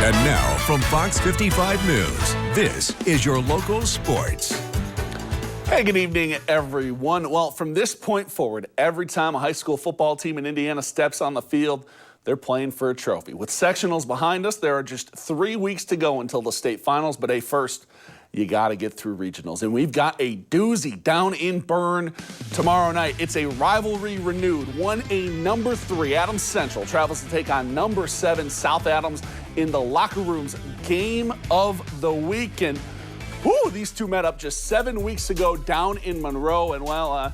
And now from Fox 55 News, this is your local sports. Hey, good evening, everyone. Well, from this point forward, every time a high school football team in Indiana steps on the field, they're playing for a trophy. With sectionals behind us, there are just 3 weeks to go until the state finals. But hey, first, you got to get through regionals. And we've got a doozy down in Bern tomorrow night. It's a rivalry renewed. 1A number 3, Adams Central, travels to take on number 7, South Adams, in the locker room's game of the weekend. Whew, these two met up just 7 weeks ago down in Monroe. And, well,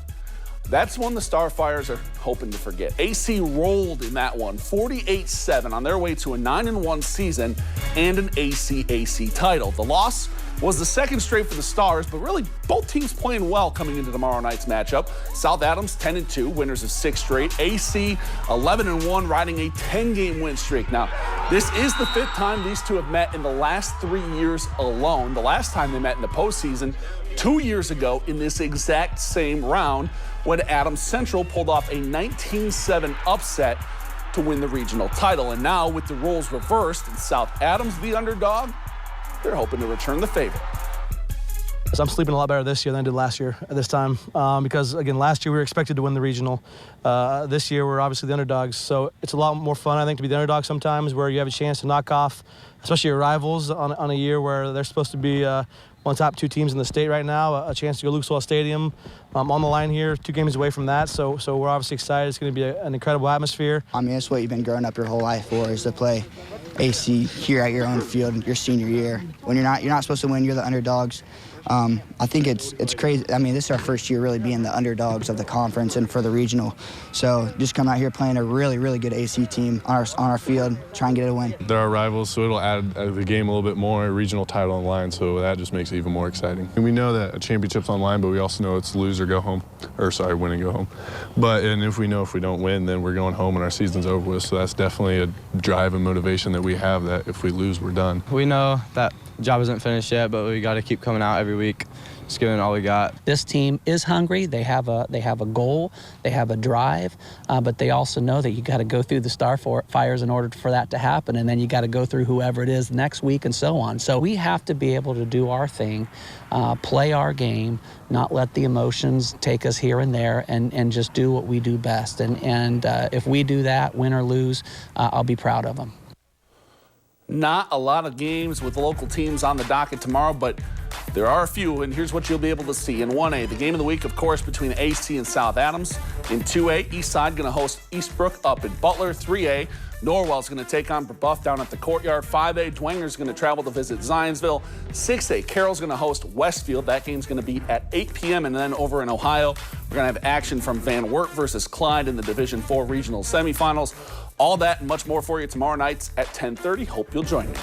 that's one the Starfires are hoping to forget. AC rolled in that one, 48-7, on their way to a 9-1 season and an ACAC title. The loss was the second straight for the Stars, but really both teams playing well coming into tomorrow night's matchup. South Adams 10-2, winners of 6 straight. AC 11-1, riding a 10-game win streak. Now, this is the 5th time these two have met in the last 3 years alone. The last time they met in the postseason 2 years ago in this exact same round, when Adams Central pulled off a 19-7 upset to win the regional title. And now, with the roles reversed and South Adams the underdog, they're hoping to return the favor. So I'm sleeping a lot better this year than I did last year at this time because, again, last year we were expected to win the regional. This year we're obviously the underdogs, so it's a lot more fun, I think, to be the underdog sometimes, where you have a chance to knock off, especially your rivals on a year where they're supposed to be one of the top 2 teams in the state right now, a chance to go to Lucas Oil Stadium on the line here, 2 games away from that, so we're obviously excited. It's going to be an incredible atmosphere. I mean, it's what you've been growing up your whole life for, is to play AC here at your own field your senior year. When you're not supposed to win, you're the underdogs. I think it's crazy. I mean, this is our first year really being the underdogs of the conference and for the regional. So just come out here playing a really, really good AC team on our field, try and get a win. They're our rivals, so it'll add the game a little bit more, a regional title on the line, so that just makes it even more exciting. And we know that a championship's on the line, but we also know it's lose or go home, win and go home. And if we don't win, then we're going home and our season's over with, so that's definitely a drive and motivation that we have, that if we lose, we're done. We know that the job isn't finished yet, but we got to keep coming out every week, just giving all we got. This team is hungry. They have a goal. They have a drive, but they also know that you got to go through the Starfires in order for that to happen, and then you got to go through whoever it is next week and so on. So we have to be able to do our thing, play our game, not let the emotions take us here and there, and just do what we do best. And if we do that, win or lose, I'll be proud of them. Not a lot of games with local teams on the docket tomorrow, but there are a few, and here's what you'll be able to see. In 1A, the game of the week, of course, between AC and South Adams. In 2A, Eastside going to host Eastbrook up in Butler. 3A, Norwell's going to take on Brebeuf down at the Courtyard. 5A, Dwanger's going to travel to visit Zionsville. 6A, Carroll's going to host Westfield. That game's going to be at 8 p.m. And then over in Ohio, we're going to have action from Van Wert versus Clyde in the Division IV regional semifinals. All that and much more for you tomorrow night at 10:30. Hope you'll join me.